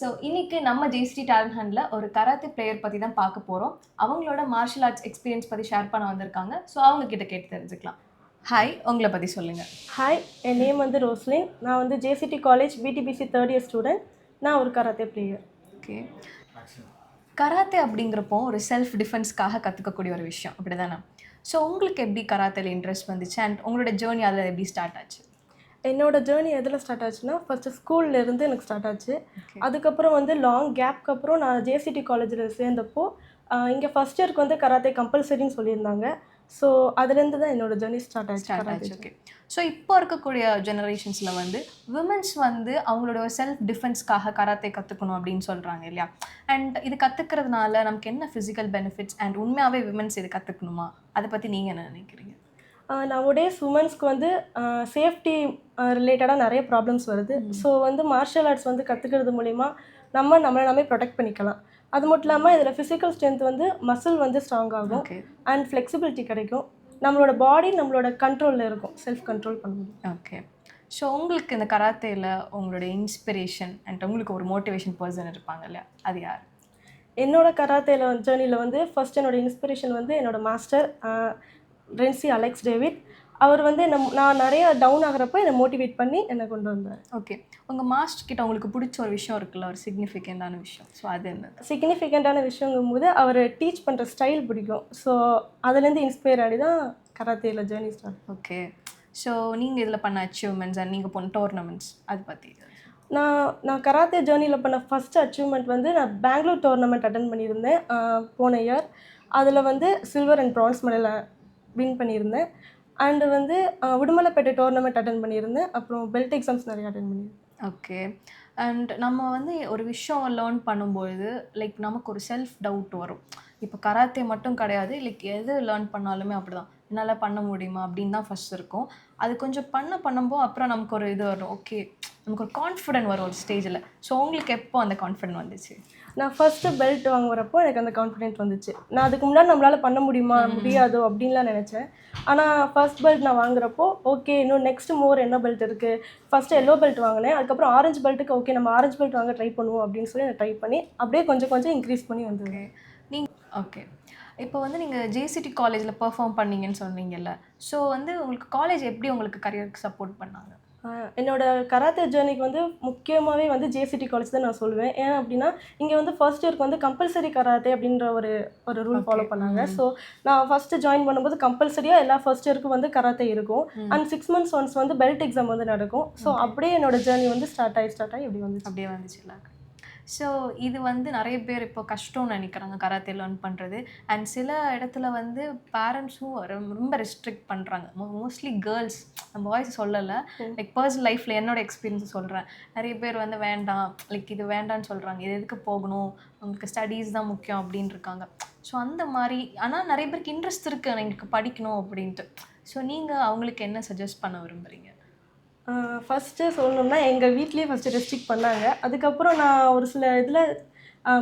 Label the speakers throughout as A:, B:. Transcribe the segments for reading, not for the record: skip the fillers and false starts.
A: So இன்னைக்கு நம்ம JCD talent ஹண்ட்ல ஒரு கராத்தே பிளேயர் பத்தி தான் பார்க்க போறோம். அவங்களோட மார்ஷல் ஆர்ட்ஸ் எக்ஸ்பீரியன்ஸ் பத்தி ஷேர் பண்ண வந்திருக்காங்க. ஸோ அவங்க கிட்ட கேட்டு தெரிஞ்சுக்கலாம். ஹாய், உங்களை பத்தி சொல்லுங்க.
B: ஹாய், என் நேம் வந்து ரோஸ்லின். நான் வந்து JCT college PDPC third year student. நான் ஒரு கராத்தே பிளேயர்.
A: ஓகே, கராத்தே அப்படிங்கிறப்போ ஒரு செல்ஃப் டிஃபென்ஸ்க்காக கற்றுக்கக்கூடிய ஒரு விஷயம் அப்படி தானே? ஸோ உங்களுக்கு எப்படி கராத்தேல இன்ட்ரெஸ்ட் வந்துச்சு அண்ட் உங்களோட ஜேர்னி அதில் எப்படி ஸ்டார்ட் ஆச்சு?
B: என்னோட ஜேர்னி எதில் ஸ்டார்ட் ஆச்சுன்னா, ஃபஸ்ட்டு ஸ்கூல்லேருந்து எனக்கு ஸ்டார்ட் ஆச்சு. அதுக்கப்புறம் வந்து லாங் கேப்க்கு அப்புறம் நான் ஜேசிடி காலேஜில் சேர்ந்தப்போ இங்கே ஃபஸ்ட் இயருக்கு வந்து கராத்தே கம்பல்சரின்னு சொல்லியிருந்தாங்க. ஸோ அதுலேருந்து தான் என்னோட ஜேர்னி ஸ்டார்ட் ஆச்சு.
A: ஓகே, ஸோ இப்போ இருக்கக்கூடிய ஜெனரேஷன்ஸில் வந்து விமென்ஸ் வந்து அவங்களோட செல்ஃப் டிஃபென்ஸ்க்காக கராத்தே கற்றுக்கணும் அப்படின்னு சொல்கிறாங்க இல்லையா? அண்ட் இது கற்றுக்கிறதுனால நமக்கு என்ன ஃபிசிக்கல் பெனிஃபிட்ஸ் அண்ட் உண்மையாகவே விமென்ஸ் இது கற்றுக்கணுமா? அதை பற்றி நீங்கள் என்ன நினைக்கிறீங்க?
B: நவடேஸ் உமன்ஸ்க்கு வந்து சேஃப்டி ரிலேட்டடாக நிறைய ப்ராப்ளம்ஸ் வருது. ஸோ வந்து மார்ஷல் ஆர்ட்ஸ் வந்து கற்றுக்கிறது மூலிமா நம்மளை நாமே ப்ரொடெக்ட் பண்ணிக்கலாம். அது மட்டும் இல்லாமல் இதில் ஃபிசிக்கல் ஸ்ட்ரென்த் வந்து மசில் வந்து ஸ்ட்ராங் ஆகும் அண்ட் ஃப்ளெக்சிபிலிட்டி கிடைக்கும். நம்மளோட பாடி நம்மளோட கண்ட்ரோலில் இருக்கும், செல்ஃப் கண்ட்ரோல் பண்ணுவோம்.
A: ஓகே, ஸோ உங்களுக்கு இந்த கராத்தேயில் உங்களோட இன்ஸ்பிரேஷன் அண்ட் உங்களுக்கு ஒரு மோட்டிவேஷன் பர்சன் இருப்பாங்க இல்லையா, அது யார்?
B: என்னோட கராத்தேல ஜேர்னியில் வந்து ஃபஸ்ட் என்னோட இன்ஸ்பிரேஷன் வந்து என்னோட மாஸ்டர் ரென்சி அலெக்ஸ் டேவிட். அவர் வந்து நான் நிறைய டவுன் ஆகிறப்போ என்னை மோட்டிவேட் பண்ணி என்னை கொண்டு வந்தார்.
A: ஓகே, உங்கள் மாஸ்டர் கிட்ட உங்களுக்கு பிடிச்ச ஒரு விஷயம் இருக்குல்ல, ஒரு சிக்னிஃபிகண்டான விஷயம், ஸோ அது என்ன?
B: சிக்னிஃபிகண்டான விஷயங்கும் போது அவர் டீச் பண்ணுற ஸ்டைல் பிடிக்கும். ஸோ அதுலேருந்து இன்ஸ்பயர் ஆகி தான் கராத்தேல ஜேர்னி ஸ்டார்ட்.
A: ஓகே, ஸோ நீங்கள் இதில் பண்ண அச்சீவ்மெண்ட்ஸ் அண்ட் நீங்கள் போன டோர்னமெண்ட்ஸ் அதை பற்றி?
B: நான் கராத்தே ஜேர்னியில் பண்ண ஃபஸ்ட்டு அச்சீவ்மெண்ட் வந்து நான் பெங்களூர் டோர்னமெண்ட் அட்டன் பண்ணியிருந்தேன் போன இயர். அதில் வந்து சில்வர் அண்ட் ப்ரான்ஸ் மெடலை வின் பண்ணியிருந்தேன். அண்டு வந்து உடுமலைப்பேட்டை டோர்னமெண்ட் அட்டன் பண்ணியிருந்தேன். அப்புறம் பெல்ட் எக்ஸாம்ஸ் நிறைய அட்டன் பண்ணியிருந்தேன்.
A: ஓகே, அண்ட் நம்ம வந்து ஒரு விஷயம் லேர்ன் பண்ணும்பொழுது லைக் நமக்கு ஒரு செல்ஃப் டவுட் வரும். இப்போ கராத்தே மட்டும் கிடையாது, லைக் எது லேர்ன் பண்ணாலுமே அப்படி தான், என்னால் பண்ண முடியுமா அப்படின்னு தான் ஃபஸ்ட் இருக்கும். அது கொஞ்சம் பண்ணும்போது அப்புறம் நமக்கு ஒரு இது வரும், ஓகே நமக்கு ஒரு கான்ஃபிடென்ட் வரும் ஒரு ஸ்டேஜில். ஸோ உங்களுக்கு எப்போ அந்த கான்ஃபிடென்ட் வந்துச்சு?
B: நான் ஃபஸ்ட்டு பெல்ட் வாங்குறப்போ எனக்கு அந்த கான்ஃபிடென்ட் வந்துச்சு. நான் அதுக்கு முன்னாடி நம்மளால் பண்ண முடியாதோ அப்படின்லாம் நினச்சேன். ஆனால் ஃபஸ்ட் பெல்ட் நான் வாங்குறப்போ ஓகே, இன்னும் நெக்ஸ்ட் மோர் என்ன பெல்ட் இருக்குது. ஃபஸ்ட்டு எல்லோ பெல்ட் வாங்கினேன். அதுக்கப்புறம் ஆரஞ்சு பெல்ட்டுக்கு ஓகே நம்ம ஆரஞ்சு பெல்ட் வாங்க ட்ரை பண்ணுவோம் அப்படின்னு சொல்லி நான் ட்ரை பண்ணி அப்படியே கொஞ்சம் இன்க்ரீஸ் பண்ணி வந்துருக்கேன்.
A: ஓகே, இப்போ வந்து நீங்கள் ஜேசிடி காலேஜில் பெர்ஃபார்ம் பண்ணீங்கன்னு சொன்னீங்கல்ல, ஸோ வந்து உங்களுக்கு காலேஜ் எப்படி உங்களுக்கு கரியருக்கு சப்போர்ட் பண்ணாங்க?
B: என்னோட கராத்தே ஜேர்னிக்கு வந்து முக்கியமாகவே வந்து ஜேசிடி காலேஜ் தான் நான் சொல்லுவேன். ஏன் அப்படின்னா இங்கே வந்து ஃபர்ஸ்ட் இயருக்கு வந்து கம்பல்சரி கராத்தே அப்படின்ற ஒரு ரூல் ஃபாலோ பண்ணாங்க. ஸோ நான் ஃபஸ்ட்டு ஜாயின் பண்ணும்போது கம்பல்சரியாக எல்லா ஃபர்ஸ்ட் இயருக்கும் வந்து கராத்தே இருக்கும். அண்ட் 6 months ஒன்ஸ் வந்து பெல்ட் எக்ஸாம் வந்து நடக்கும். ஸோ அப்படியே என்னோட ஜேர்னி வந்து ஸ்டார்ட் ஆகி அப்படியே வந்துச்சுல்ல.
A: ஸோ இது வந்து நிறைய பேர் இப்போ கஷ்டம்னு நினைக்கிறாங்க கராத்தே லேர்ன் பண்ணுறது. அண்ட் சில இடத்துல வந்து பேரண்ட்ஸும் ரொம்ப ரெஸ்ட்ரிக்ட் பண்ணுறாங்க. மோஸ்ட்லி கேர்ள்ஸ், நம்ம வாய்ஸ் சொல்லலை, லைக் பர்சனல் லைஃப்பில் என்னோட எக்ஸ்பீரியன்ஸ் சொல்கிறேன். நிறைய பேர் வந்து வேண்டாம், லைக் இது வேண்டான்னு சொல்கிறாங்க, இது எதுக்கு போகணும், உங்களுக்கு ஸ்டடீஸ் தான் முக்கியம் அப்படின்னு இருக்காங்க. ஸோ அந்த மாதிரி, ஆனால் நிறைய பேருக்கு இன்ட்ரெஸ்ட் இருக்குது எங்களுக்கு படிக்கணும் அப்படின்ட்டு. ஸோ நீங்கள் அவங்களுக்கு என்ன சஜஸ்ட் பண்ண விரும்புகிறீங்க?
B: ஃபஸ்ட்டு சொல்லணும்னா எங்கள் வீட்லேயே ஃபஸ்ட்டு ரெஸ்ட்ரிக்ட் பண்ணாங்க. அதுக்கப்புறம் நான் ஒரு சில இதில்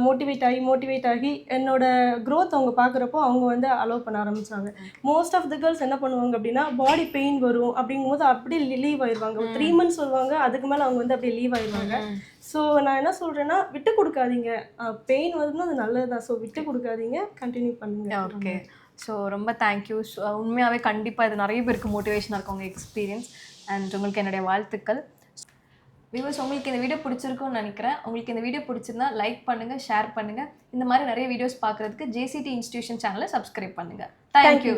B: மோட்டிவேட் ஆகி என்னோடய க்ரோத் அவங்க பார்க்குறப்போ அவங்க வந்து அலோவ் பண்ண ஆரம்பித்தாங்க. மோஸ்ட் ஆஃப் த கேர்ள்ஸ் என்ன பண்ணுவாங்க அப்படின்னா பாடி பெயின் வரும் அப்படிங்கும்போது அப்படியே லீவ் ஆயிடுவாங்க. ஒரு 3 months சொல்லுவாங்க, அதுக்கு மேலே அவங்க வந்து அப்படியே லீவ் ஆயிடுவாங்க. ஸோ நான் என்ன சொல்கிறேன்னா, விட்டு கொடுக்காதீங்க. பெயின் வருதுன்னா அது நல்லது தான். ஸோ விட்டு கொடுக்காதீங்க, கண்டினியூ பண்ணுங்க.
A: ஓகே, ஸோ ரொம்ப தேங்க்யூ. ஸோ உண்மையாகவே கண்டிப்பாக இது நிறைய பேருக்கு மோட்டிவேஷனாக இருக்கும் உங்கள் எக்ஸ்பீரியன்ஸ். அண்ட் உங்களுக்கு என்னுடைய வாழ்த்துக்கள். வியூவர்ஸ், உங்களுக்கு இந்த வீடியோ பிடிச்சிருக்கும்னு நினைக்கிறேன். உங்களுக்கு இந்த வீடியோ பிடிச்சிருந்தா லைக் பண்ணுங்கள், ஷேர் பண்ணுங்கள். இந்த மாதிரி நிறைய வீடியோஸ் பார்க்குறதுக்கு ஜேசிடி இன்ஸ்டிடியூஷன் சேனலை சப்ஸ்கிரைப் பண்ணுங்கள். தேங்க்யூ.